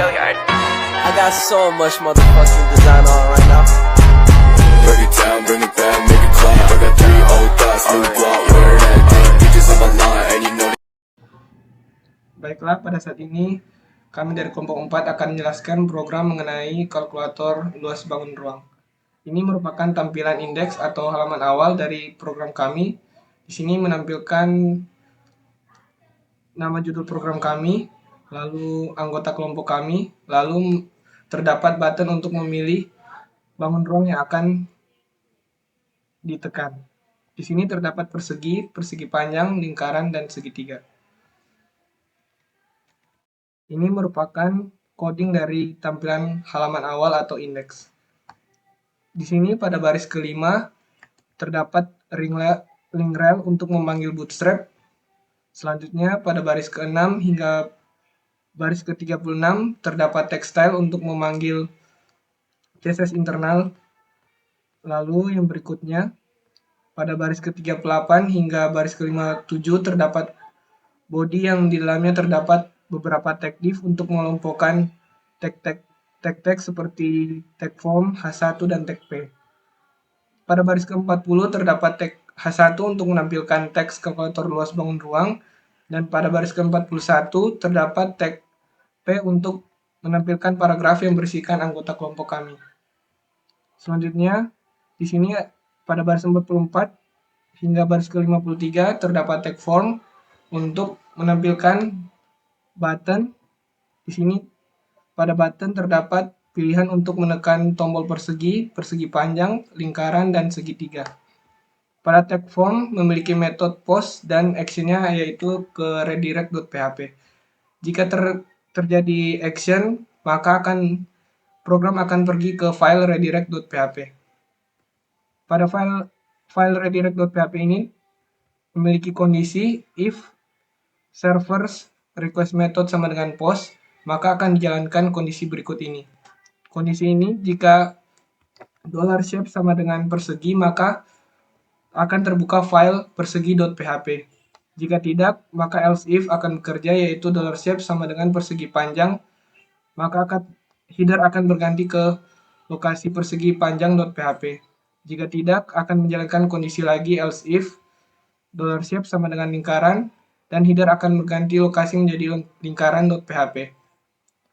I got so much motherfucking design on right now. Break it down, bring it back, make it clap. I got 3 old thoughts, new guap, where that thing. Bitches on my line, and you know. Baiklah, pada saat ini kami dari kelompok 4 akan menjelaskan program mengenai kalkulator luas bangun ruang. Ini merupakan tampilan indeks atau halaman awal dari program kami. Di sini menampilkan nama judul program kami, lalu anggota kelompok kami, lalu terdapat button untuk memilih bangun ruang yang akan ditekan. Di sini terdapat persegi, persegi panjang, lingkaran, dan segitiga. Ini merupakan coding dari tampilan halaman awal atau indeks. Di sini pada baris kelima terdapat link rel untuk memanggil bootstrap. Selanjutnya pada baris ke-6 hingga baris ke-36 terdapat textile untuk memanggil CSS internal. Lalu yang berikutnya pada baris ke-38 hingga baris ke-57 terdapat body yang di dalamnya terdapat beberapa tag div untuk mengelompokkan tag seperti tag form, H1, dan tag P. Pada baris ke-40 terdapat tag H1 untuk menampilkan teks kalkulator luas bangun ruang, dan pada baris ke-41 terdapat tag P untuk menampilkan paragraf yang berisikan anggota kelompok kami. Selanjutnya, di sini pada baris 44 hingga baris ke-53 terdapat tag form untuk menampilkan button. Di sini pada button terdapat pilihan untuk menekan tombol persegi, persegi panjang, lingkaran, dan segitiga. Pada tag form memiliki metode post dan actionnya yaitu ke redirect.php. Jika terjadi action, maka program akan pergi ke file redirect.php. Pada file redirect.php ini memiliki kondisi if servers request method sama dengan post, maka akan dijalankan kondisi berikut ini. Kondisi ini jika $shape sama dengan persegi, maka akan terbuka file persegi.php. Jika tidak, maka else if akan bekerja yaitu $shape sama dengan persegi panjang, maka header akan berganti ke lokasi persegi panjang.php. Jika tidak, akan menjalankan kondisi lagi else if $shape sama dengan lingkaran, dan header akan berganti lokasi menjadi lingkaran.php.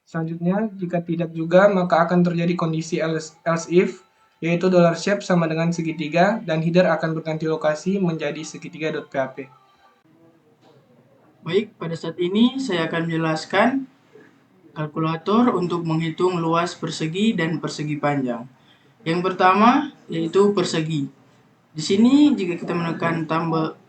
Selanjutnya, jika tidak juga, maka akan terjadi kondisi else if, yaitu $shape sama dengan segitiga, dan header akan berganti lokasi menjadi segitiga.php. Baik, pada saat ini saya akan menjelaskan kalkulator untuk menghitung luas persegi dan persegi panjang. Yang pertama yaitu persegi. Di sini jika kita menekan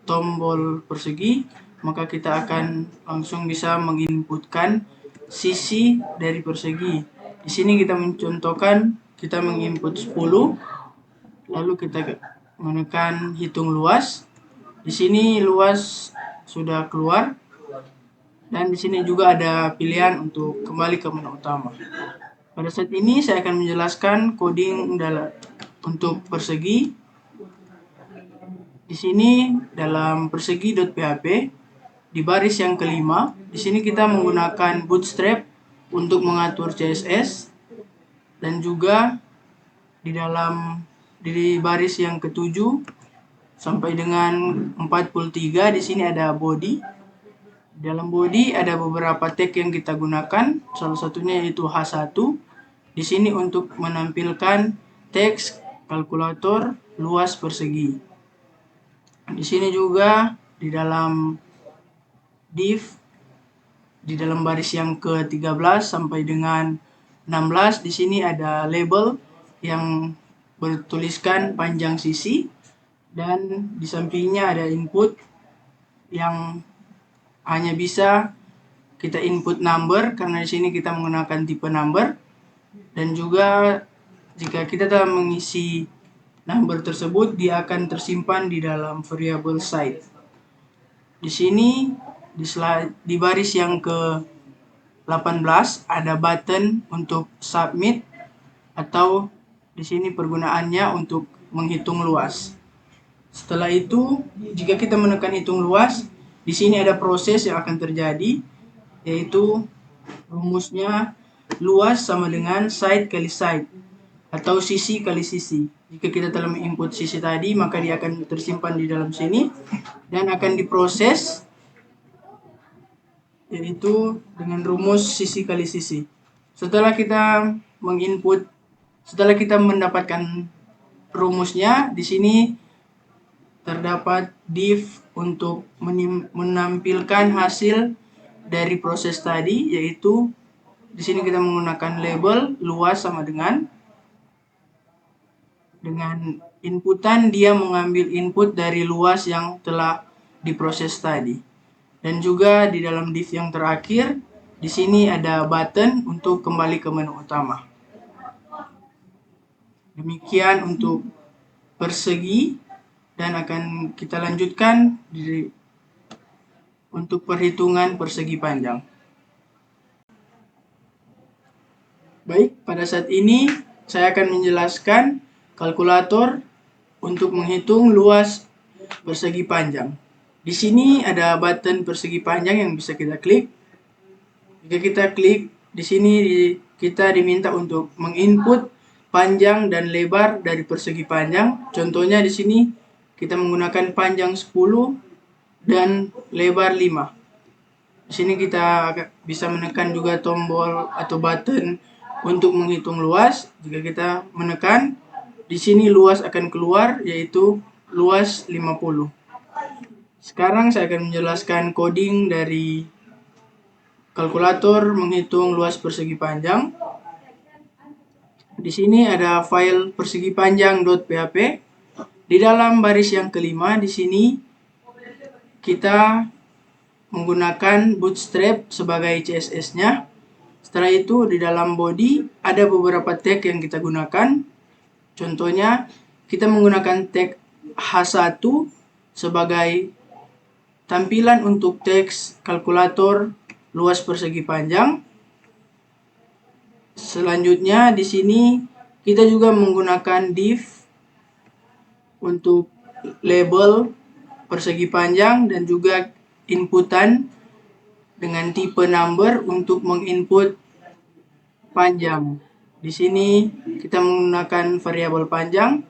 tombol persegi, maka kita akan langsung bisa menginputkan sisi dari persegi. Di sini kita mencontohkan, kita menginput 10, lalu kita menekan hitung luas. Di sini luas sudah keluar, dan di sini juga ada pilihan untuk kembali ke menu utama. Pada saat ini saya akan menjelaskan coding untuk persegi. Di sini dalam persegi.php di baris yang kelima, di sini kita menggunakan bootstrap untuk mengatur CSS, dan juga di baris yang ketujuh sampai dengan 43 di sini ada body. Di dalam body ada beberapa tag yang kita gunakan, salah satunya yaitu H1. Di sini untuk menampilkan teks kalkulator luas persegi. Di sini juga di dalam div, di dalam baris yang ke-13 sampai dengan 16, di sini ada label yang bertuliskan panjang sisi, dan di sampingnya ada input yang hanya bisa kita input number karena di sini kita menggunakan tipe number, dan juga jika kita telah mengisi number tersebut, dia akan tersimpan di dalam variable site. Di sini di baris yang ke-18 ada button untuk submit, atau di sini pergunaannya untuk menghitung luas. Setelah itu, jika kita menekan hitung luas, di sini ada proses yang akan terjadi, yaitu rumusnya luas sama dengan side kali side atau sisi kali sisi. Jika kita telah menginput sisi tadi, maka dia akan tersimpan di dalam sini dan akan diproses, yaitu dengan rumus sisi kali sisi. Setelah kita mendapatkan rumusnya, di sini terdapat div untuk menampilkan hasil dari proses tadi, yaitu di sini kita menggunakan label luas sama dengan inputan dia mengambil input dari luas yang telah diproses tadi. Dan juga di dalam div yang terakhir, di sini ada button untuk kembali ke menu utama. Demikian untuk persegi, dan akan kita lanjutkan untuk perhitungan persegi panjang. Baik, pada saat ini saya akan menjelaskan kalkulator untuk menghitung luas persegi panjang. Di sini ada button persegi panjang yang bisa kita klik. Jika kita klik, di sini kita diminta untuk menginput panjang dan lebar dari persegi panjang. Contohnya di sini kita menggunakan panjang 10 dan lebar 5. Di sini kita bisa menekan juga tombol atau button untuk menghitung luas. Jika kita menekan, di sini luas akan keluar, yaitu luas 50. Sekarang saya akan menjelaskan coding dari kalkulator menghitung luas persegi panjang. Di sini ada file persegi panjang.php. Di dalam baris yang kelima, di sini kita menggunakan bootstrap sebagai CSS-nya. Setelah itu di dalam body ada beberapa tag yang kita gunakan. Contohnya kita menggunakan tag H1 sebagai tampilan untuk teks kalkulator luas persegi panjang. Selanjutnya di sini kita juga menggunakan div untuk label persegi panjang dan juga inputan dengan tipe number untuk menginput panjang. Di sini kita menggunakan variabel panjang.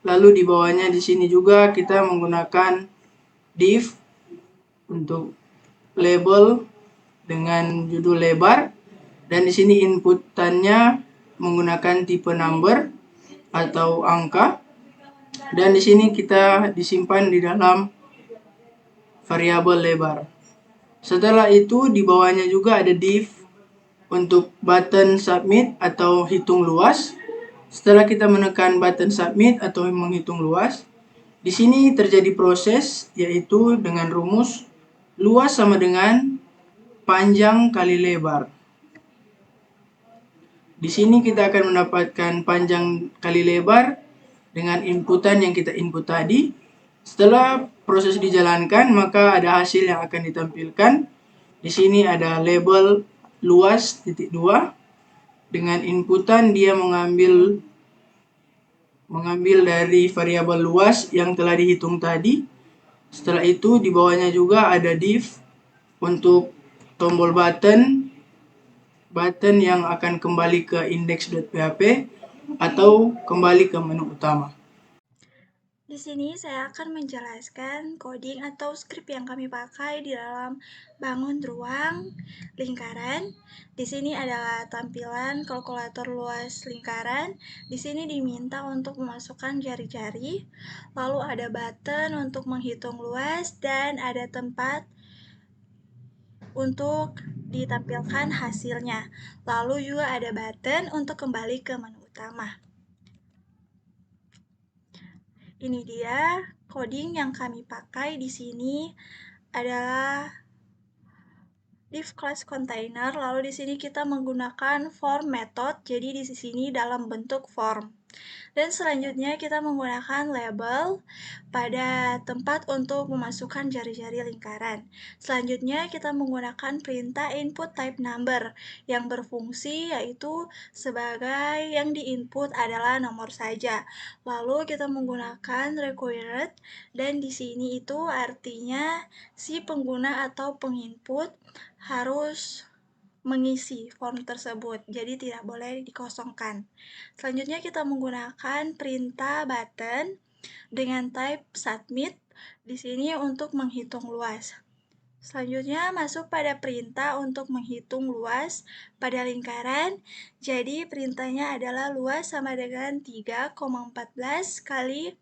Lalu di bawahnya di sini juga kita menggunakan div untuk label dengan judul lebar, dan di sini inputannya menggunakan tipe number atau angka, dan di sini kita disimpan di dalam variabel lebar. Setelah itu di bawahnya juga ada div untuk button submit atau hitung luas. Setelah kita menekan button submit atau menghitung luas, di sini terjadi proses, yaitu dengan rumus luas sama dengan panjang kali lebar. Di sini kita akan mendapatkan panjang kali lebar dengan inputan yang kita input tadi. Setelah proses dijalankan, maka ada hasil yang akan ditampilkan. Di sini ada label luas titik 2 dengan inputan dia mengambil dari variabel luas yang telah dihitung tadi. Setelah itu di bawahnya juga ada div untuk tombol button yang akan kembali ke index.php atau kembali ke menu utama. Di sini saya akan menjelaskan coding atau script yang kami pakai di dalam bangun ruang lingkaran. Di sini adalah tampilan kalkulator luas lingkaran. Di sini diminta untuk memasukkan jari-jari. Lalu ada button untuk menghitung luas dan ada tempat untuk ditampilkan hasilnya. Lalu juga ada button untuk kembali ke menu utama. Ini dia coding yang kami pakai di sini adalah div class container. Lalu di sini kita menggunakan form method. Jadi di sini dalam bentuk form. Dan selanjutnya kita menggunakan label pada tempat untuk memasukkan jari-jari lingkaran. Selanjutnya kita menggunakan perintah input type number yang berfungsi yaitu sebagai yang diinput adalah nomor saja. Lalu kita menggunakan required, dan di sini itu artinya si pengguna atau penginput harus mengisi form tersebut, jadi tidak boleh dikosongkan. Selanjutnya kita menggunakan perintah button dengan type submit di sini untuk menghitung luas. Selanjutnya masuk pada perintah untuk menghitung luas pada lingkaran. Jadi perintahnya adalah luas sama dengan 3,14 kali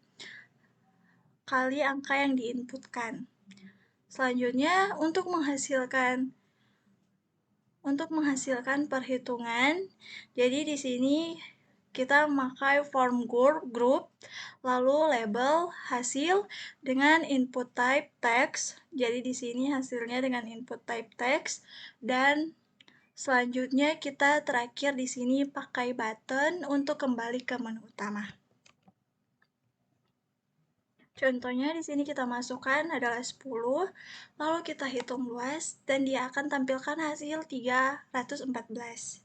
angka yang diinputkan. Selanjutnya untuk menghasilkan perhitungan, jadi di sini kita memakai form group, lalu label hasil dengan input type text. Jadi di sini hasilnya dengan input type text, dan selanjutnya kita terakhir di sini pakai button untuk kembali ke menu utama. Contohnya di sini kita masukkan adalah 10, lalu kita hitung luas dan dia akan tampilkan hasil 314.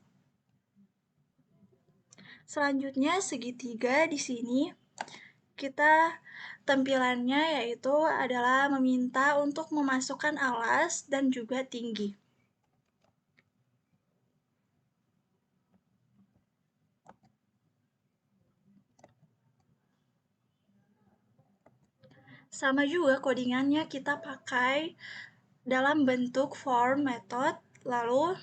Selanjutnya segitiga di sini kita tampilannya yaitu adalah meminta untuk memasukkan alas dan juga tinggi. Sama juga codingannya kita pakai dalam bentuk form method, lalu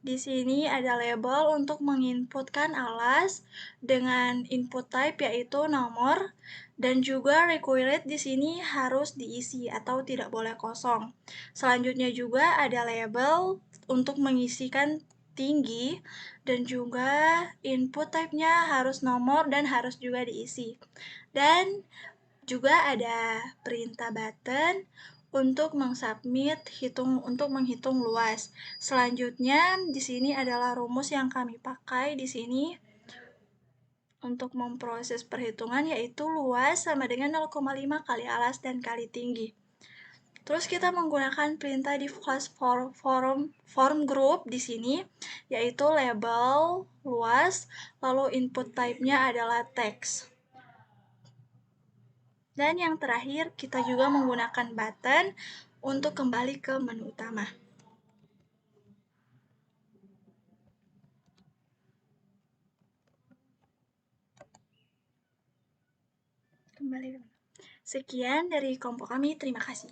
di sini ada label untuk menginputkan alas dengan input type yaitu nomor, dan juga required di sini harus diisi atau tidak boleh kosong. Selanjutnya juga ada label untuk mengisikan tinggi, dan juga input type-nya harus nomor dan harus juga diisi. Dan juga ada perintah button untuk menghitung luas. Selanjutnya di sini adalah rumus yang kami pakai di sini untuk memproses perhitungan, yaitu luas sama dengan 0,5 kali alas dan kali tinggi. Terus kita menggunakan perintah div class form group di sini, yaitu label luas, lalu input type-nya adalah text. Dan yang terakhir, kita juga menggunakan button untuk kembali ke menu utama. Sekian dari kelompok kami, terima kasih.